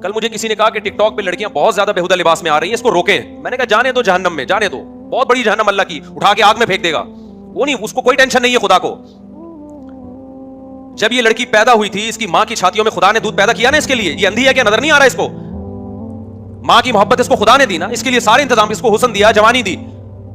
کل مجھے کسی نے کہا کہ ٹک ٹاک پہ لڑکیاں بہت زیادہ بےہودہ لباس میں آ رہی ہیں, اس کو روکیں. میں نے کہا جانے دو جہنم میں, جانے دو, بہت بڑی جہنم اللہ کی, اٹھا کے آگ میں پھینک دے گا. وہ نہیں, اس کو کوئی ٹینشن نہیں ہے خدا کو. جب یہ لڑکی پیدا ہوئی تھی, اس کی ماں کی چھاتیوں میں خدا نے دودھ پیدا کیا نا اس کے لیے. یہ اندھی ہے کیا, نظر نہیں آ رہا اس کو؟ ماں کی محبت اس کو خدا نے دی نا, اس کے لیے سارے انتظام, اس کو حسن دیا, جوانی دی.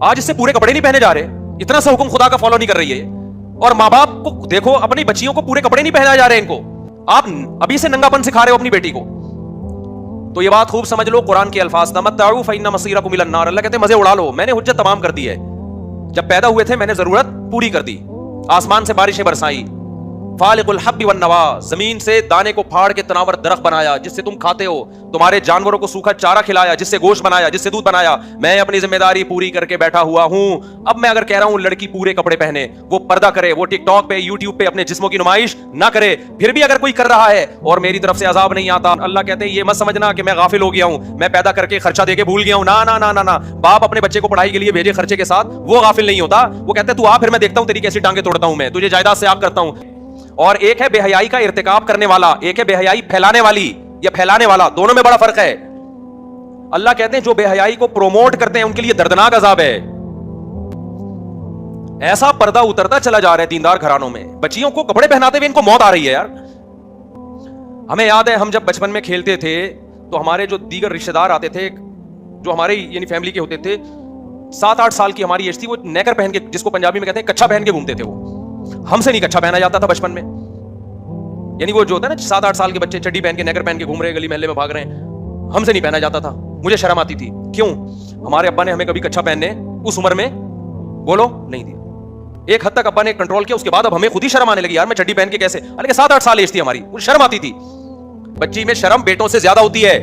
آج اس سے پورے کپڑے نہیں پہنے جا رہے, اتنا سا حکم خدا کا فالو نہیں کر رہی ہے. اور ماں باپ کو دیکھو, اپنی بچیوں کو پورے کپڑے نہیں پہنائے جا رہے ہیں ان کو. آپ ابھی سے ننگا پن سکھا رہے ہو اپنی بیٹی کو. تو یہ بات خوب سمجھ لو, قرآن کے الفاظ تمتعوا فإن مصيركم إلى النار. اللہ کہتے ہیں مزے اڑا لو, میں نے حجت تمام کر دی ہے. جب پیدا ہوئے تھے میں نے ضرورت پوری کر دی, آسمان سے بارشیں برسائی, فالق الحب والنوا, زمین سے دانے کو پھاڑ کے تناور درخت بنایا جس سے تم کھاتے ہو, تمہارے جانوروں کو سوکھا چارہ کھلایا جس سے گوشت بنایا, جس سے دودھ بنایا. میں اپنی ذمہ داری پوری کر کے بیٹھا ہوا ہوں. اب میں اگر کہہ رہا ہوں لڑکی پورے کپڑے پہنے, وہ پردہ کرے, وہ ٹک ٹاک پہ یوٹیوب پہ اپنے جسموں کی نمائش نہ کرے, پھر بھی اگر کوئی کر رہا ہے اور میری طرف سے عذاب نہیں آتا, اللہ کہتے ہیں یہ مت سمجھنا کہ میں غافل ہو گیا ہوں, میں پیدا کر کے خرچہ دے کے بھول گیا ہوں. نا نا نا نا, باپ اپنے بچے کو پڑھائی کے لیے بھیجے خرچے کے ساتھ, وہ غافل نہیں ہوتا. وہ کہتا ہے تو آ, پھر میں دیکھتا ہوں تیری کیسی ٹانگیں توڑتا ہوں, میں تجھے جائیداد سے آگ کرتا ہوں. اور ایک ہے بے حیائی کا ارتکاب کرنے والا, ایک ہے بے حیائی پھیلانے والی یا پھیلانے والا, دونوں میں بڑا فرق ہے. اللہ کہتے ہیں جو بے حیائی کو پروموٹ کرتے ہیں ان کے لیے دردناک عذاب ہے. ایسا پردہ اترتا چلا جا رہا ہے دیندار گھرانوں میں, بچیوں کو کپڑے پہناتے ہوئے ان کو موت آ رہی ہے یار. ہمیں یاد ہے ہم جب بچپن میں کھیلتے تھے تو ہمارے جو دیگر رشتہ دار آتے تھے جو ہمارے یعنی فیملی کے ہوتے تھے, 7-8 سال کی ہماری ایج تھی, وہ نیکر پہن کے, جس کو پنجابی میں کہتے ہیں کچھا پہن کے گھومتے تھے. وہ ہم سے نہیں کچھا پہنا جاتا تھا بچپن میں, یعنی وہ جو ہوتا ہے نا 7-8 سال کے بچے چڈی پہن کے نیکر پہن کے گھوم رہے ہیں, گلی محلے میں بھاگ رہے ہیں, ہم سے نہیں پہنا جاتا تھا. مجھے شرم آتی تھی. کیوں؟ ہمارے ابا نے ہمیں کبھی کچھا پہننے اس عمر میں بولو نہیں دیا. ایک حد تک ابا نے کنٹرول کیا, اس کے بعد اب ہمیں خود ہی شرم آنے لگی, یار میں چڈی پہن کے کیسے, حالانکہ 7-8 سال ایج تھی ہماری, مجھے شرم آتی تھی. بچی میں شرم بیٹوں سے زیادہ ہوتی ہے.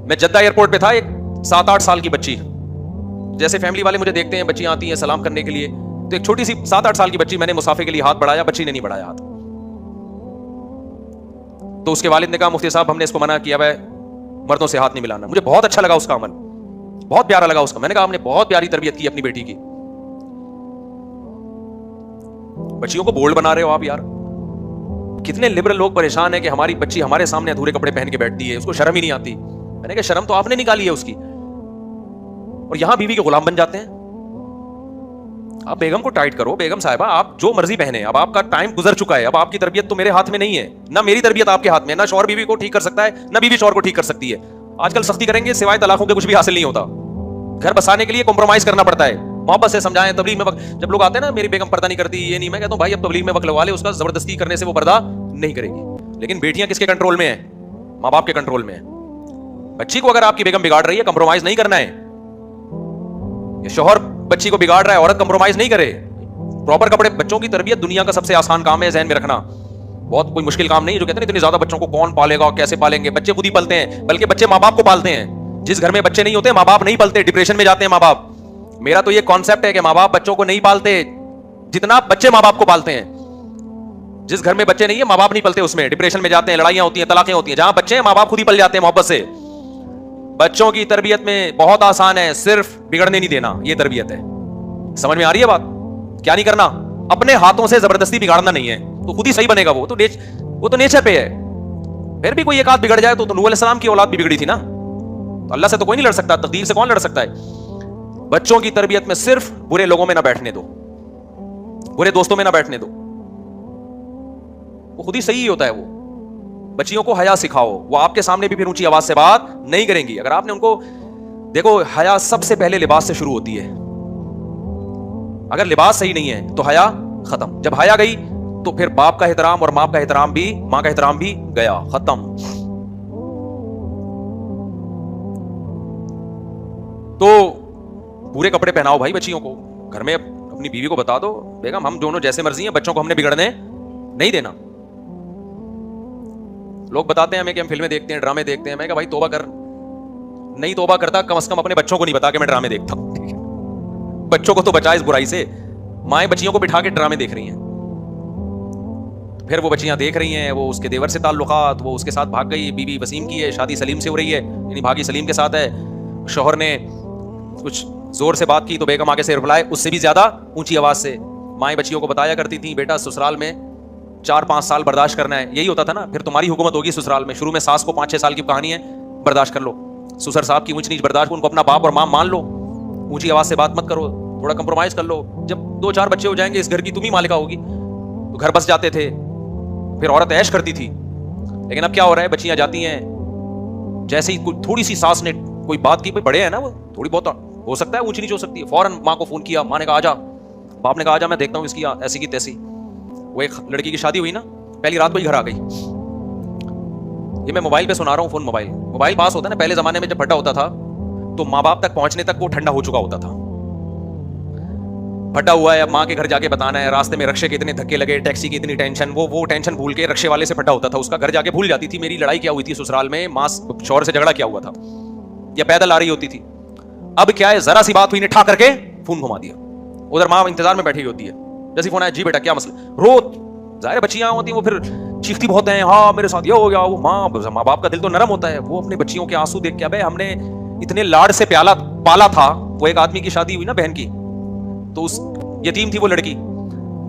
میں جدہ ایئرپورٹ پہ تھا, ایک 7-8 سال کی بچی, جیسے فیملی والے مجھے دیکھتے ہیں, بچیاں آتی ہیں سلام کرنے کے لیے, تو ایک چھوٹی سی 7-8 سال کی بچی, میں نے مسافے کے لیے ہاتھ بڑھایا, بچی نے نہیں بڑھایا ہاتھ. تو اس کے والد نے کہا مفتی صاحب ہم نے اس کو منع کیا ہے مردوں سے ہاتھ نہیں ملانا. مجھے بہت اچھا لگا اس کا عمل, بہت پیارا لگا اس کا. میں نے کہا ہم نے بہت پیاری تربیت کی اپنی بیٹی کی. بچیوں کو بولڈ بنا رہے ہو آپ یار. کتنے لبرل لوگ پریشان ہیں کہ ہماری بچی ہمارے سامنے ادھورے کپڑے پہن کے بیٹھتی ہے, اس کو شرم ہی نہیں آتی. میں نے کہا شرم تو آپ نے نکالی ہے اس کی, اور یہاں بیوی کے غلام بن جاتے ہیں. آپ بیگم کو ٹائٹ کرو, بیگم صاحبہ آپ جو مرضی پہنے, اب آپ کا ٹائم گزر چکا ہے, اب آپ کی تربیت تو میرے ہاتھ میں نہیں ہے, نہ میری تربیت آپ کے ہاتھ میں, نہ شوہر بیوی کو ٹھیک کر سکتا ہے, نہ بیوی شوہر کو ٹھیک کر سکتی ہے. آج کل سختی کریں گے سوائے طلاقوں کے کچھ بھی حاصل نہیں ہوتا. گھر بسانے کے لیے کمپرومائز کرنا پڑتا ہے, محبت سے سمجھائیں. تبلیغ میں وقت جب لوگ آتے ہیں نا میری بیگم پردہ نہیں کرتی, یہ نہیں, میں کہتا ہوں بھائی اب تبلیغ میں وقت لگوا لے, اس کا زبردستی کرنے سے وہ پردہ نہیں کرے گی. لیکن بیٹیاں کس کے کنٹرول میں ہیں؟ ماں باپ کے کنٹرول میں ہیں. بچی کو اگر آپ کی بیگم بگاڑ رہی ہے کمپرومائز نہیں کرنا ہے. شوہر بچی کو بگاڑ رہا ہے, عورت کمپرومائز نہیں کرے. پراپر کپڑے, بچوں کی تربیت دنیا کا سب سے آسان کام ہے, ذہن میں رکھنا. بہت کوئی مشکل کام نہیں. جو کہتے ہیں اتنے زیادہ بچوں کو کون پالے گا اور کیسے پالیں گے, بچے خود ہی پلتے ہیں, بلکہ بچے ماں باپ کو پالتے ہیں. جس گھر میں بچے نہیں ہوتے ماں باپ نہیں پلتے, ڈپریشن میں جاتے ہیں ماں باپ. میرا تو یہ کانسیپٹ ہے کہ ماں باپ بچوں کو نہیں پالتے جتنا بچے ماں باپ کو پالتے ہیں. جس گھر میں بچے نہیں ہیں ماں باپ نہیں پلتے, اس میں ڈپریشن میں جاتے ہیں, لڑائیاں ہوتی ہیں, طلاقیں ہوتی ہیں. جہاں بچے ہیں ماں باپ خود ہی پل جاتے ہیں محبت سے. بچوں کی تربیت میں بہت آسان ہے, صرف بگڑنے نہیں دینا, یہ تربیت ہے. سمجھ میں آ رہی ہے بات؟ کیا نہیں کرنا, اپنے ہاتھوں سے زبردستی بگاڑنا نہیں ہے, تو خود ہی صحیح بنے گا. وہ تو نیچر پہ ہے. پھر بھی کوئی ایک آدھ بگڑ جائے تو نوح علیہ السلام کی اولاد بھی بگڑی تھی نا. تو اللہ سے تو کوئی نہیں لڑ سکتا, تقدیر سے کون لڑ سکتا ہے. بچوں کی تربیت میں صرف برے لوگوں میں نہ بیٹھنے دو, برے دوستوں میں نہ بیٹھنے دو, وہ خود ہی صحیح ہوتا ہے. وہ بچیوں کو حیا سکھاؤ, وہ آپ کے سامنے بھی پھر اونچی آواز سے بات نہیں کریں گی. اگر آپ نے ان کو دیکھو, حیا سب سے پہلے لباس سے شروع ہوتی ہے. اگر لباس صحیح نہیں ہے تو حیا ختم. جب حیا گئی تو پھر باپ کا احترام اور ماں کا احترام بھی, ماں کا احترام بھی گیا, ختم. تو پورے کپڑے پہناؤ بھائی بچیوں کو. گھر میں اپنی بیوی کو بتا دو بیگم ہم دونوں جیسے مرضی ہیں, بچوں کو ہم نے بگڑنے نہیں دینا. لوگ بتاتے ہیں ہمیں کہ ہم فلمیں دیکھتے ہیں, ڈرامے دیکھتے ہیں. میں کہا بھائی توبہ کر, نہیں توبہ کرتا کم از کم اپنے بچوں کو نہیں بتا کہ میں ڈرامے دیکھتا ہوں. بچوں کو تو بچا اس برائی سے. مائیں بچیوں کو بٹھا کے ڈرامے دیکھ رہی ہیں, پھر وہ بچیاں دیکھ رہی ہیں, وہ اس کے دیور سے تعلقات, وہ اس کے ساتھ بھاگ گئی, بیوی وسیم کی ہے, شادی سلیم سے ہو رہی ہے, یعنی بھاگی سلیم کے ساتھ ہے. شوہر نے کچھ زور سے بات کی تو بیگم آگے سے رپلائے اس سے بھی زیادہ اونچی آواز سے. مائیں بچیوں کو بتایا کرتی تھیں بیٹا سسرال میں 4-5 سال برداشت کرنا ہے, یہی ہوتا تھا نا. پھر تمہاری حکومت ہوگی سسرال میں. شروع میں ساس کو 5-6 سال کی کہانی ہے, برداشت کر لو. سسر صاحب کی اونچ نیچ برداشت, ان کو اپنا باپ اور ماں مان لو, اونچی آواز سے بات مت کرو, تھوڑا کمپرومائز کر لو. جب 2-4 بچے ہو جائیں گے اس گھر کی تم ہی مالکہ ہوگی. تو گھر بس جاتے تھے, پھر عورت عیش کرتی تھی. لیکن اب کیا ہو رہا ہے, بچیاں جاتی ہیں, جیسے ہی تھوڑی سی ساس نے کوئی بات کی, بڑے ہیں نا وہ, تھوڑی بہت ہو سکتا ہے اونچی نیچ ہو سکتی ہے, فوراً ماں کو فون کیا, ماں نے کہا آ جا, باپ نے کہا آ جا, میں دیکھتا ہوں اس کی ایسی کی تیسی. وہ ایک لڑکی کی شادی ہوئی نا, پہلی رات کو ہی گھر آ گئی. یہ میں موبائل پہ سنا رہا ہوں, فون موبائل پاس ہوتا ہے نا. پہلے زمانے میں جب بھٹا ہوتا تھا تو ماں باپ تک پہنچنے تک وہ ٹھنڈا ہو چکا ہوتا تھا. پھٹا ہوا ہے, اب ماں کے گھر جا کے بتانا ہے, راستے میں رکشے کے اتنے دھکے لگے, ٹیکسی کی اتنی ٹینشن, وہ ٹینشن بھول کے رکشے والے سے پھٹا ہوتا تھا, اس کا گھر جا کے بھول جاتی تھی میری لڑائی کیا ہوئی تھی سسرال میں, ماں شوہر سے جھگڑا کیا ہوا تھا, یا پیدل آ رہی ہوتی تھی. اب کیا ہے, ذرا سی بات ہوئی نے ٹھا کر کے فون گھما دیا. ادھر ماں انتظار میں بیٹھی ہوتی ہے, جیسے فون آیا, جی بیٹا کیا مسئلہ, رو. ظاہر بچیاں ہوتی ہیں وہ پھر چیختی بہت ہیں, ہاں میرے ساتھ یہ ہو گیا. وہ ماں باپ کا دل تو نرم ہوتا ہے, وہ اپنے بچیوں کے آنسو دیکھ کے, ابے ہم نے اتنے لاڈ سے پالا تھا. وہ ایک آدمی کی شادی ہوئی نا بہن کی, تو اس یتیم تھی وہ لڑکی,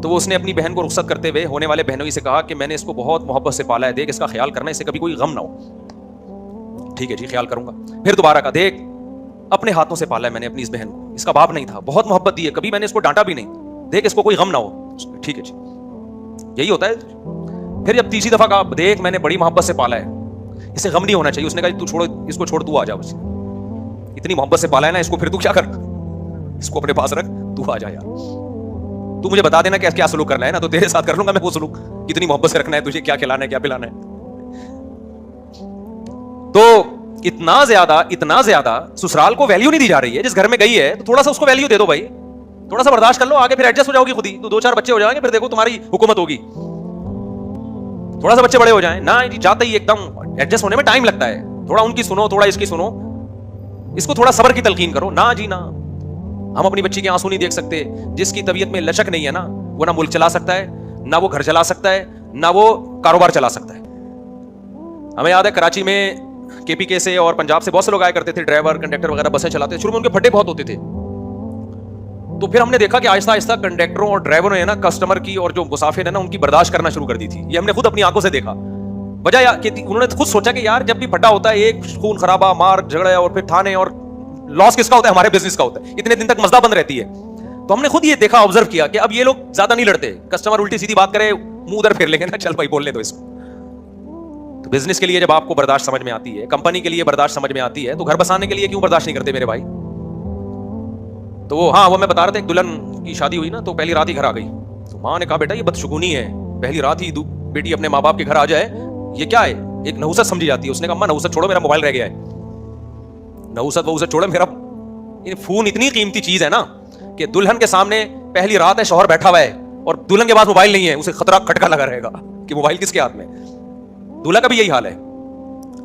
تو وہ اس نے اپنی بہن کو رخصت کرتے ہوئے ہونے والے بہنوئی سے کہا کہ میں نے اس کو بہت محبت سے پالا ہے, دیکھ اس کا خیال کرنا, اسے کبھی کوئی غم نہ ہو. ٹھیک ہے جی خیال کروں گا. پھر دوبارہ کہا, دیکھ اپنے ہاتھوں سے پالا ہے میں نے اپنی اس بہن کو, اس کا باپ نہیں تھا, بہت محبت دی ہے, کبھی میں نے اس کو ڈانٹا بھی نہیں, دیکھ اس کو کوئی غم نہ ہو. ٹھیک ہے جی, یہی ہوتا ہے. پھر جب تیسری دفعہ کہا, دیکھ میں نے بڑی محبت سے پالا ہے, اسے غم نہیں ہونا چاہیے. اس نے کہا تو چھوڑو اس کو, چھوڑ تو آ جا, بس اتنی محبت سے پالا ہے نا اس کو, پھر تو کیا کر, اس کو اپنے پاس رکھ, تو آ جا یار, تو مجھے بتا دینا کہ کیا سلوک کرنا ہے نا, تو تیرے ساتھ کر لوں گا میں وہ سلوک, کتنی محبت سے رکھنا ہے تجھے, کیا کھلانا ہے کیا پلانا ہے. تو اتنا زیادہ سسرال کو ویلیو نہیں دی جا رہی ہے. جس گھر میں گئی ہے تو تھوڑا سا اس کو ویلیو دے دو بھائی, تھوڑا سا برداشت کر لو, آگے پھر ایڈجسٹ ہو جاؤ گی خود ہی. تو 2-4 بچے ہو جائیں گے, پھر دیکھو تمہاری حکومت ہوگی. تھوڑا سا بچے بڑے ہو جائیں نا, جاتے ہی ایک دم ایڈجسٹ ہونے میں ٹائم لگتا ہے. تھوڑا ان کی سنو, تھوڑا اس کی سنو, اس کو تھوڑا صبر کی تلقین کرو. نہ جی نہ, ہم اپنی بچی کے آنسو نہیں دیکھ سکتے. جس کی طبیعت میں لچک نہیں ہے نا, وہ نہ ملک چلا سکتا ہے, نہ وہ گھر چلا سکتا ہے, نہ وہ کاروبار چلا سکتا ہے. ہمیں یاد ہے کراچی میں کے پی کے سے اور پنجاب سے بہت سے لوگ آیا کرتے تھے, ڈرائیور کنڈکٹر وغیرہ, بسیں چلاتے تھے. شروع میں ان کے پھٹے بہت ہوتے تھے. تو پھر ہم نے دیکھا کہ آہستہ آہستہ کنڈکٹروں اور ڈرائیوروں نے نا کسٹمر کی اور جو مسافر ہیں نا ان کی برداشت کرنا شروع کر دی تھی. یہ ہم نے خود اپنی آنکھوں سے دیکھا. وجہ کہ انہوں نے خود سوچا کہ یار جب بھی پھٹا ہوتا ہے, ایک خون خرابہ, مار جھگڑا اور پھر تھانے, اور لاس کس کا ہوتا ہے, ہمارے بزنس کا ہوتا ہے. اتنے دن تک مزدہ بند رہتی ہے. تو ہم نے خود یہ دیکھا, آبزرو کیا کہ اب یہ لوگ زیادہ نہیں لڑتے. کسٹمر الٹی سیدھی بات کرے, منہ ادھر پھیر لیں گے نا, چل بھائی بول لے دو اس کو. تو بزنس کے لیے جب آپ کو برداشت سمجھ میں آتی ہے, کمپنی کے لیے برداشت سمجھ میں آتی ہے, تو گھر بسانے کے لیے کیوں برداشت نہیں کرتے میرے بھائی. تو وہ میں بتا رہا تھا, ایک دلہن کی شادی ہوئی نا, تو پہلی رات ہی گھر آ گئی. تو ماں نے کہا بیٹا یہ بدشگونی ہے, پہلی رات ہی بیٹی اپنے ماں باپ کے گھر آ جائے, یہ کیا ہے, ایک نحوست سمجھی جاتی ہے. اس نے کہا اماں نحوست چھوڑو, میرا موبائل رہ گیا ہے. نحوست چھوڑو, میرا فون اتنی قیمتی چیز ہے نا کہ دلہن کے سامنے پہلی رات ہے, شوہر بیٹھا ہوا ہے اور دلہن کے پاس موبائل نہیں ہے, اسے خطرہ کھٹکا لگا رہے گا کہ موبائل کس کے ہاتھ میں. دولہا کا بھی یہی حال ہے.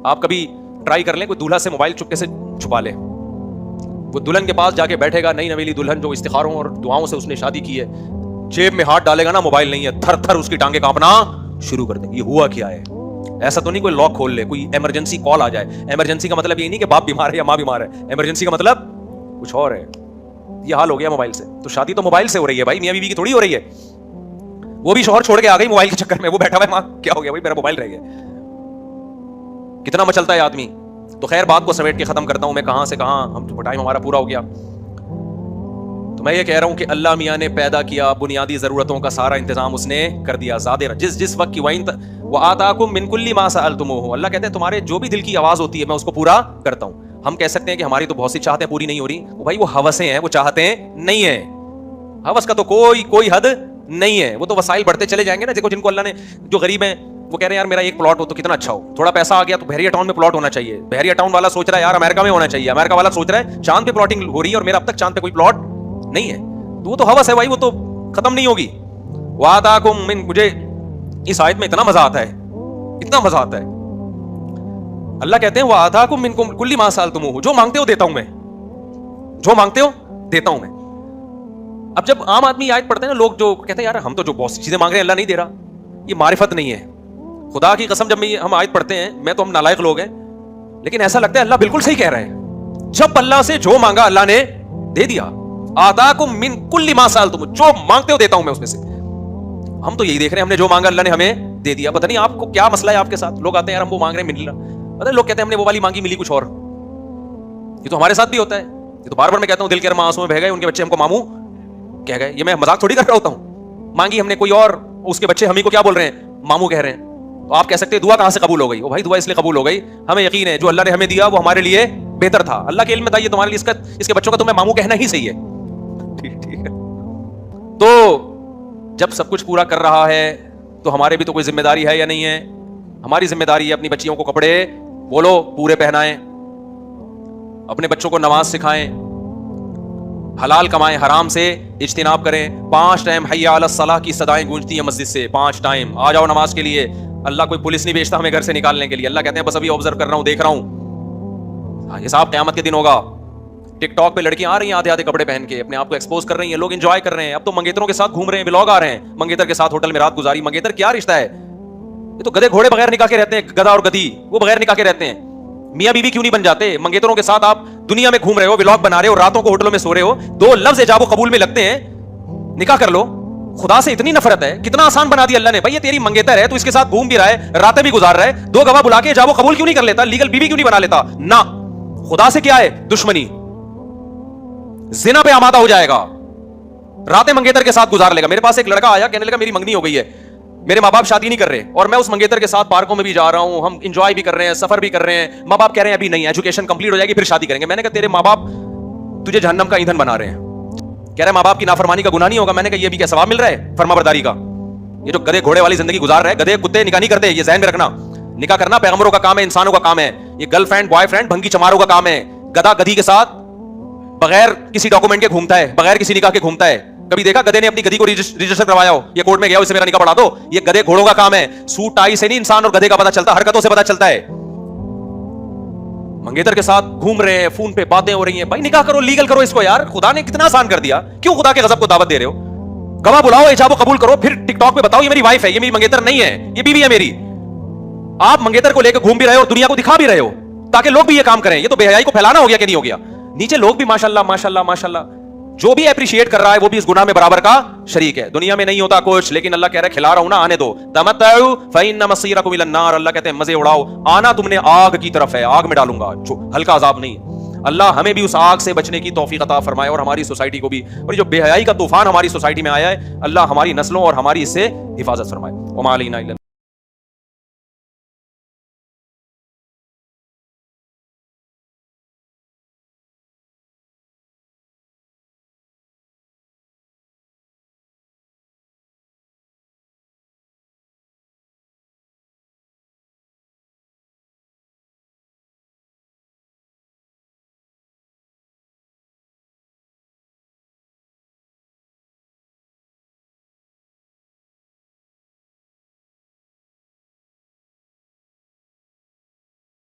آپ کبھی ٹرائی کر لیں, کوئی دولہا سے موبائل چپکے سے چھپا لے, وہ دلہن کے پاس جا کے بیٹھے گا, نئی نویلی دلہن جو استخاروں اور دعاؤں سے اس نے شادی کی ہے, جیب میں ہاتھ ڈالے گا نا, موبائل نہیں ہے, تھر تھر اس کی ٹانگیں کانپنا شروع کر دیں. یہ ہوا کیا ہے؟ ایسا تو نہیں کوئی لاک کھول لے, کوئی ایمرجنسی کال آ جائے. ایمرجنسی کا مطلب یہ نہیں کہ باپ بیمار ہے یا ماں بیمار ہے, ایمرجنسی کا مطلب کچھ اور ہے. یہ حال ہو گیا موبائل سے. تو شادی تو موبائل سے ہو رہی ہے بھائی, میاں بیوی کی تھوڑی ہو رہی ہے. وہ بھی شوہر چھوڑ کے آ گئی موبائل کے چکر میں, وہ بیٹھا ہوا ہے, ماں کیا ہو گیا بھائی, میرا موبائل رہ گیا. کتنا مچلتا ہے آدمی. تو خیر بات کو سمیٹ کے ختم کرتا ہوں, میں کہاں سے کہاں, ہم ٹائم ہمارا پورا ہو گیا. تو میں یہ کہہ رہا ہوں کہ اللہ میاں نے پیدا کیا, بنیادی ضرورتوں کا سارا انتظام اس نے کر دیا. جس وقت کی وَآتَاكُم مِّن كُلِّ مَا سَأَلْتُمُوهُ, اللہ کہتے ہیں تمہارے جو بھی دل کی آواز ہوتی ہے میں اس کو پورا کرتا ہوں. ہم کہہ سکتے ہیں کہ ہماری تو بہت سی چاہتیں پوری نہیں ہو رہی, بھائی وہ ہوسیں ہیں, وہ چاہتیں نہیں ہیں. ہوس کا تو کوئی حد نہیں ہے, وہ تو وسائل بڑھتے چلے جائیں گے نا. دیکھو جن کو اللہ نے, جو غریب ہیں وہ کہہ رہے ہیں یار میرا ایک پلاٹ ہو تو کتنا اچھا ہو, تھوڑا پیسہ آ گیا تو بحریہ ٹاؤن میں پلاٹ ہونا چاہیے. بحریہ ٹاؤن والا سوچ رہا ہے یار امریکہ میں ہونا چاہیے, امریکہ والا سوچ رہا ہے چاند پہ پلاٹنگ ہو رہی ہے اور میرا اب تک چاند پہ کوئی پلاٹ نہیں ہے. تو وہ تو ہوس ہے بھائی, وہ تو ختم نہیں ہوگی. وَآتَاكُم مِّن, مجھے اس آیت میں اتنا مزہ آتا ہے, اتنا مزہ آتا ہے. اللہ کہتے ہیں وَآتَاكُم مِّن كُلِّ مَا سَأَلْتُمُوهُ, جو مانگتے ہو دیتا ہوں میں, جو مانگتے ہو دیتا ہوں میں. اب جب عام آدمی آیت پڑھتے ہیں نا, لوگ جو کہتے ہیں یار ہم تو جو بہت سی چیزیں مانگ رہے ہیں اللہ نہیں دے رہا, یہ معرفت نہیں ہے. خدا کی قسم جب ہم آیت پڑھتے ہیں, میں تو ہم نالائق لوگ ہیں, لیکن ایسا لگتا ہے اللہ بالکل صحیح کہہ رہا ہے. جب اللہ سے جو مانگا اللہ نے دے دیا. آتاکم من کل ما سألتم, جو مانگتے ہو دیتا ہوں میں اس میں سے. ہم تو یہی دیکھ رہے ہیں, ہم نے جو مانگا اللہ نے ہمیں دے دیا. پتہ نہیں آپ کو کیا مسئلہ ہے آپ کے ساتھ. لوگ آتے ہیں یار ہم وہ مانگ رہے ہیں مل رہا, پتہ لوگ کہتے ہیں ہم نے وہ والی مانگی ملی کچھ اور. یہ تو ہمارے ساتھ بھی ہوتا ہے. یہ تو بار بار میں کہتا ہوں دل کے ارمان آنسوں میں بہہ گئے, ان کے بچے ہم کو ماموں کہہ گئے. یہ میں مذاق تھوڑی کر رہا ہوتا ہوں. مانگی ہم نے کوئی اور, اس کے بچے ہم ہی کو کیا بول رہے ہیں, ماموں کہہ رہے ہیں. تو آپ کہہ سکتے ہیں دعا کہاں سے قبول ہو گئی؟ او بھائی دعا اس لیے قبول ہو گئی, ہمیں یقین ہے جو اللہ نے ہمیں دیا وہ ہمارے لیے بہتر تھا. اللہ کے علم میں تھا یہ تمہارے لیے اس کے بچوں کا تمہیں ماموں کہنا ہی صحیح ہے. ٹھیک ہے. تو جب سب کچھ پورا کر رہا ہے تو ہمارے بھی تو کوئی ذمہ داری ہے یا نہیں ہے؟ ہماری ذمہ داری ہے اپنی بچیوں کو کپڑے بولو پورے پہنائیں, اپنے بچوں کو نماز سکھائیں, حلال کمائیں, حرام سے اجتناب کریں. 5 ٹائم حی علی الصلاح کی صدائیں گونجتی ہیں مسجد سے, 5 ٹائم آ جاؤ نماز کے لیے. اللہ کوئی پولیس نہیں بھیجتا ہمیں گھر سے نکالنے کے لیے. اللہ کہتے ہیں بس ابھی آبزرو کر رہا ہوں, دیکھ رہا ہوں. حساب قیامت کے دن ہوگا. ٹک ٹاک پہ لڑکیاں آ رہی ہیں آدھے آدھے کپڑے پہن کے, اپنے آپ کو ایکسپوز کر رہی ہیں, لوگ انجوائے کر رہے ہیں. اب تو منگیتروں کے ساتھ گھوم رہے ہیں, ولاگ آ رہے ہیں, منگیتر کے ساتھ ہوٹل میں رات گزاری. منگیتر کیا رشتہ ہے؟ یہ تو گدھے گھوڑے بغیر نکاح کے رہتے ہیں, گدھا اور گدھی وہ بغیر نکاح کے رہتے ہیں. میاں بیوی کیوں نہیں بن جاتے؟ منگیتروں کے ساتھ آپ دنیا میں گھوم رہے ہو, ولاگ بنا رہے ہو, راتوں کو ہوٹلوں میں سو رہے ہو, 2 لفظ ایجاب و قبول میں لگتے ہیں, نکاح کر لو. خدا سے اتنی نفرت ہے, کتنا آسان بنا دیا اللہ نے. بھائی یہ تیری منگیتر ہے, تو اس کے ساتھ گھوم بھی رہا ہے, راتیں بھی گزار رہا ہے, 2 گواہ بلا کے ایجاب و قبول کیوں نہیں کر لیتا؟ لیگل بیوی کیوں نہیں بنا لیتا؟ نہ, خدا سے کیا ہے دشمنی, زنا پہ آمادہ ہو جائے گا, راتیں منگیتر کے ساتھ گزار لے گا. میرے پاس ایک لڑکا آیا, کہنے لگا میری منگنی ہو گئی ہے, میرے ماں باپ شادی نہیں کر رہے, اور میں اس منگیتر کے ساتھ پارکوں میں بھی جا رہا ہوں, ہم انجوائے بھی کر رہے ہیں, سفر بھی کر رہے ہیں. ماں باپ کہہ رہے ہیں ابھی نہیں, ایجوکیشن کمپلیٹ ہو جائے گی پھر شادی کریں گے. میں نے کہا تیرے ماں باپ تجھے جہنم کا ایندھن بنا رہے ہیں. کہہ رہے ماں باپ کی نافرمانی کا گناہ نہیں ہوگا. میں نے کہا یہ بھی کیا ثواب مل رہا ہے فرما برداری کا؟ یہ جو گدھے گھوڑے والی زندگی گزار رہے ہیں, گدھے کتے نکاح نہیں کرتے, یہ ذہن میں رکھنا. نکاح کرنا پیغمبروں کا کام ہے, انسانوں کا کام ہے. یہ گرل فرینڈ بوائے فرینڈ بھنگی چماروں کا کام ہے. گدھا گدھی کے ساتھ بغیر کسی ڈاکومنٹ کے گھومتا ہے, بغیر کسی نکاح کے گھومتا ہے. کبھی دیکھا گدھے نے اپنی گدھی کو رجسٹر کروایا ہو, یہ کورٹ میں گیا ہو, اسے میرا نکاح پڑھا دو؟ یہ گدھے گھوڑوں کا کام ہے. سوٹ ٹائی سے نہیں انسان اور گدھے کا پتہ چلتا, حرکتوں سے پتہ چلتا ہے. منگیتر کے ساتھ گھوم رہے ہیں, فون پہ باتیں ہو رہی ہیں. بھائی نکاح کرو, لیگل کرو اس کو یار. خدا نے کتنا آسان کر دیا, کیوں خدا کے غضب کو دعوت دے رہے ہو؟ گواہ بلاؤ, ایجاب و قبول کرو, پھر ٹک ٹاک پہ بتاؤ یہ میری وائف ہے, یہ میری منگیتر نہیں ہے, یہ بیوی ہے میری. آپ منگیتر کو لے کے گھوم بھی رہے ہو اور دنیا کو دکھا بھی رہے ہو تاکہ لوگ بھی یہ کام کریں. یہ تو بے حیائی کو پھیلانا ہو گیا کہ نہیں ہو گیا؟ نیچے لوگ بھی ماشاءاللہ ماشاءاللہ ماشاءاللہ جو بھی اپریشیٹ کر رہا ہے وہ بھی اس گناہ میں برابر کا شریک ہے. دنیا میں نہیں ہوتا کچھ, لیکن اللہ کہہ رہا ہے کھلا رہا ہوں نا, آنے دو. تمتعوا فإن مصيركم إلى النار. اللہ کہتے ہیں مزے اڑاؤ, آنا تم نے آگ کی طرف ہے, آگ میں ڈالوں گا, ہلکا عذاب نہیں. اللہ ہمیں بھی اس آگ سے بچنے کی توفیق عطا فرمائے, اور ہماری سوسائٹی کو بھی. اور جو بے حیائی کا طوفان ہماری سوسائٹی میں آیا ہے, اللہ ہماری نسلوں اور ہماری اس سے حفاظت فرمائے. وما علینا الا